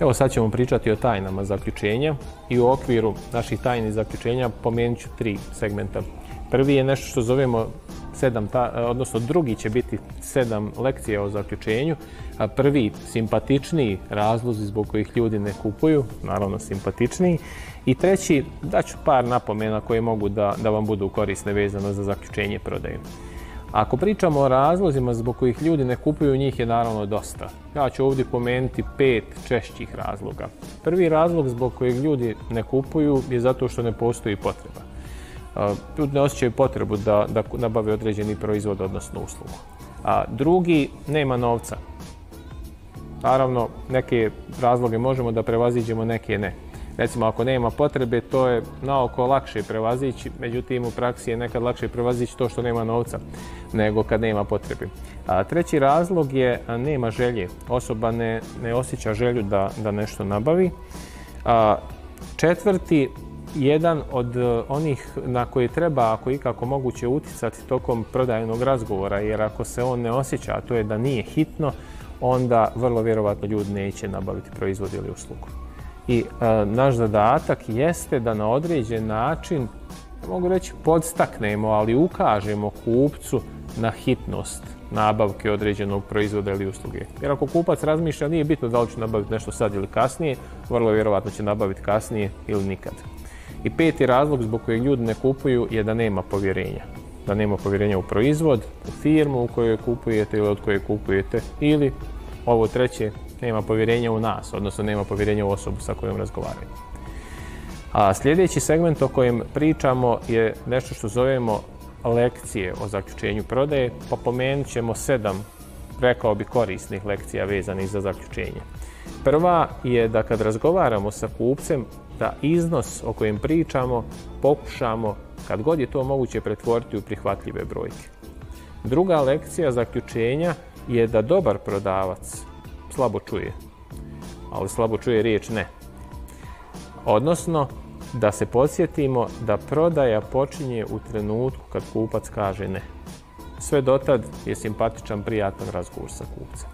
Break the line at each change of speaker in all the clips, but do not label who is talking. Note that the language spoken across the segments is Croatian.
Evo sad ćemo pričati o tajnama zaključenja i u okviru naših tajnih zaključenja pomenut ću 3 segmenta. Prvi je nešto što zovemo drugi će biti 7 lekcija o zaključenju. Prvi, simpatičniji razlozi zbog kojih ljudi ne kupuju, naravno simpatičniji. I treći, daću par napomena koje mogu da vam budu korisne vezano za zaključenje prodaje. Ako pričamo o razlozima zbog kojih ljudi ne kupuju, njih je naravno dosta. Ja ću ovdje pomenuti 5 češćih razloga. Prvi razlog zbog kojeg ljudi ne kupuju je zato što ne postoji potreba. Ljudi ne osjećaju potrebu da nabave određeni proizvod, odnosno uslugu. A drugi, nema novca. Naravno, neke razloge možemo da prevaziđemo, neke ne. Recimo, ako nema potrebe, to je naoko lakše prevazići, međutim u praksi je nekad lakše prevazići to što nema novca nego kad nema potrebe. Treći razlog je nema želje. Osoba ne osjeća želju da nešto nabavi. Četvrti, jedan od onih na koje treba, ako ikako moguće, uticati tokom prodajnog razgovora, jer ako se on ne osjeća, a to je da nije hitno, onda vrlo vjerovatno ljudi neće nabaviti proizvod ili uslugu. I naš zadatak jeste da na određen način, mogu reći, podstaknemo, ali ukažemo kupcu na hitnost nabavke određenog proizvoda ili usluge. Jer ako kupac razmišlja, nije bitno da li ću nabaviti nešto sad ili kasnije, vrlo vjerovatno će nabaviti kasnije ili nikad. I peti razlog zbog kojeg ljudi ne kupuju je da nema povjerenja. Da nema povjerenja u proizvod, u firmu u kojoj kupujete ili od koje kupujete, ili ovo treće, nema povjerenja u nas, odnosno nema povjerenja u osobu sa kojom razgovaraju. A sljedeći segment o kojem pričamo je nešto što zovemo lekcije o zaključenju prodaje, pa pomenut ćemo 7, rekao bi, korisnih lekcija vezanih za zaključenje. Prva je da kad razgovaramo sa kupcem, da iznos o kojem pričamo pokušamo, kad god je to moguće, pretvoriti u prihvatljive brojke. Druga lekcija zaključenja je da dobar prodavac slabo čuje, ali slabo čuje riječ ne. Odnosno, da se podsjetimo da prodaja počinje u trenutku kad kupac kaže ne. Sve dotad je simpatičan, prijatan razgovor sa kupcem.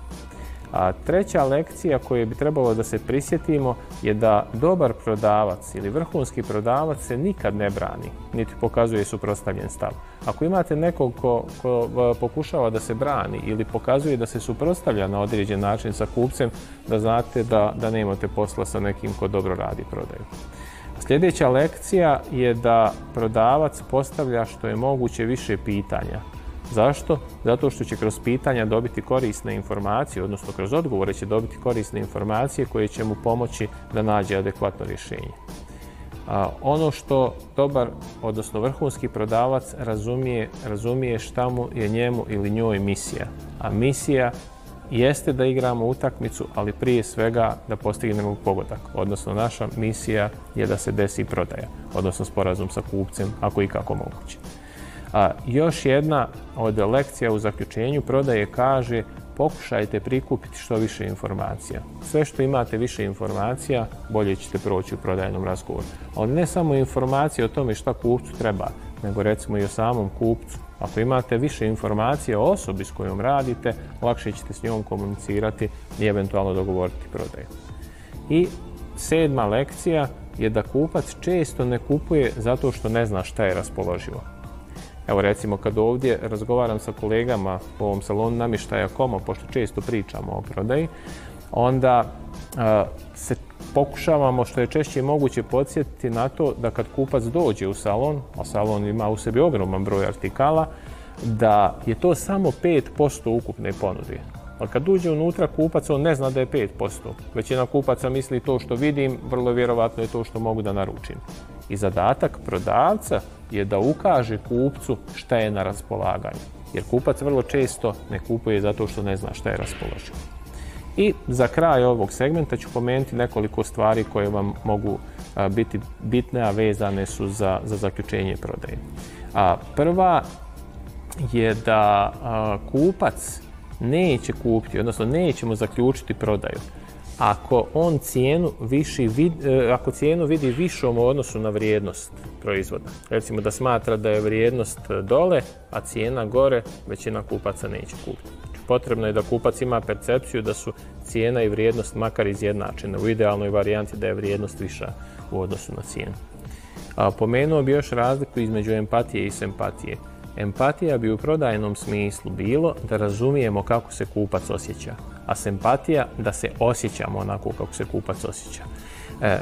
A treća lekcija koju bi trebalo da se prisjetimo je da dobar prodavac ili vrhunski prodavac se nikad ne brani, niti pokazuje suprotstavljen stav. Ako imate nekog ko pokušava da se brani ili pokazuje da se suprotstavlja na određen način sa kupcem, da znate da nemate posla sa nekim ko dobro radi prodaju. Sljedeća lekcija je da prodavac postavlja što je moguće više pitanja. Zašto? Zato što će kroz pitanja dobiti korisne informacije, odnosno kroz odgovore će dobiti korisne informacije koje će mu pomoći da nađe adekvatno rješenje. Ono što dobar, odnosno vrhunski prodavac razumije šta mu je njemu ili njoj misija. A misija jeste da igramo utakmicu, ali prije svega da postignemo pogodak. Odnosno naša misija je da se desi prodaja, odnosno sporazum sa kupcem, ako i kako moguće. Još jedna od lekcija u zaključenju prodaje kaže: pokušajte prikupiti što više informacija. Sve što imate više informacija, bolje ćete proći u prodajnom razgovoru. Ali ne samo informacije o tome šta kupcu treba, nego recimo i o samom kupcu. Ako imate više informacija o osobi s kojom radite, lakše ćete s njom komunicirati i eventualno dogovoriti prodaju. I 7. lekcija je da kupac često ne kupuje zato što ne zna šta je raspoloživo. Evo recimo kad ovdje razgovaram sa kolegama u ovom salonu namještaja Komo, pošto često pričamo o prodaji, onda se pokušavamo što je češće moguće podsjetiti na to da kad kupac dođe u salon, a salon ima u sebi ogroman broj artikala, da je to samo 5% ukupne ponude. Ali kad uđe unutra kupac, on ne zna da je 5%. Većina kupaca misli to što vidim, vrlo vjerovatno je to što mogu da naručim. I zadatak prodavca je da ukaže kupcu šta je na raspolaganju. Jer kupac vrlo često ne kupuje zato što ne zna šta je raspoloživo. I za kraj ovog segmenta ću pomenuti nekoliko stvari koje vam mogu biti bitne, a vezane su za zaključenje prodaje. Prva je da kupac neće kupiti, odnosno nećemo zaključiti prodaju ako cijenu vidi višom u odnosu na vrijednost proizvoda. Recimo da smatra da je vrijednost dole, a cijena gore, većina kupaca neće kupiti. potrebno je da kupac ima percepciju da su cijena i vrijednost makar izjednačene. U idealnoj varijanti da je vrijednost viša u odnosu na cijenu. Pomenuo bi još razliku između empatije i sempatije. Empatija bi u prodajnom smislu bilo da razumijemo kako se kupac osjeća, a sempatija da se osjećamo onako kako se kupac osjeća.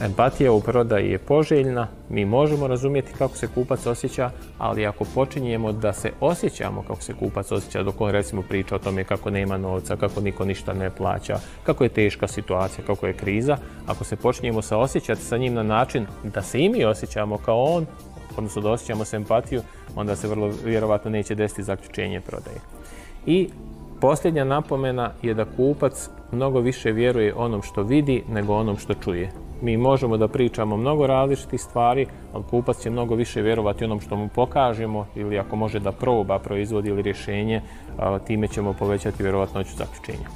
Empatija u prodaji je poželjna, mi možemo razumjeti kako se kupac osjeća, ali ako počinjemo da se osjećamo kako se kupac osjeća, dok on recimo priča o tome kako nema novca, kako niko ništa ne plaća, kako je teška situacija, kako je kriza, ako se počinjemo osjećati sa njim na način da se i mi osjećamo kao on, odnosno da osjećamo sempatiju, onda se vrlo vjerovatno neće desiti zaključenje prodaje. I posljednja napomena je da kupac mnogo više vjeruje onom što vidi nego onom što čuje. Mi možemo da pričamo mnogo različitih stvari, ali kupac će mnogo više vjerovati onom što mu pokažemo ili ako može da proba proizvod ili rješenje, time ćemo povećati vjerovatnoću zaključenja.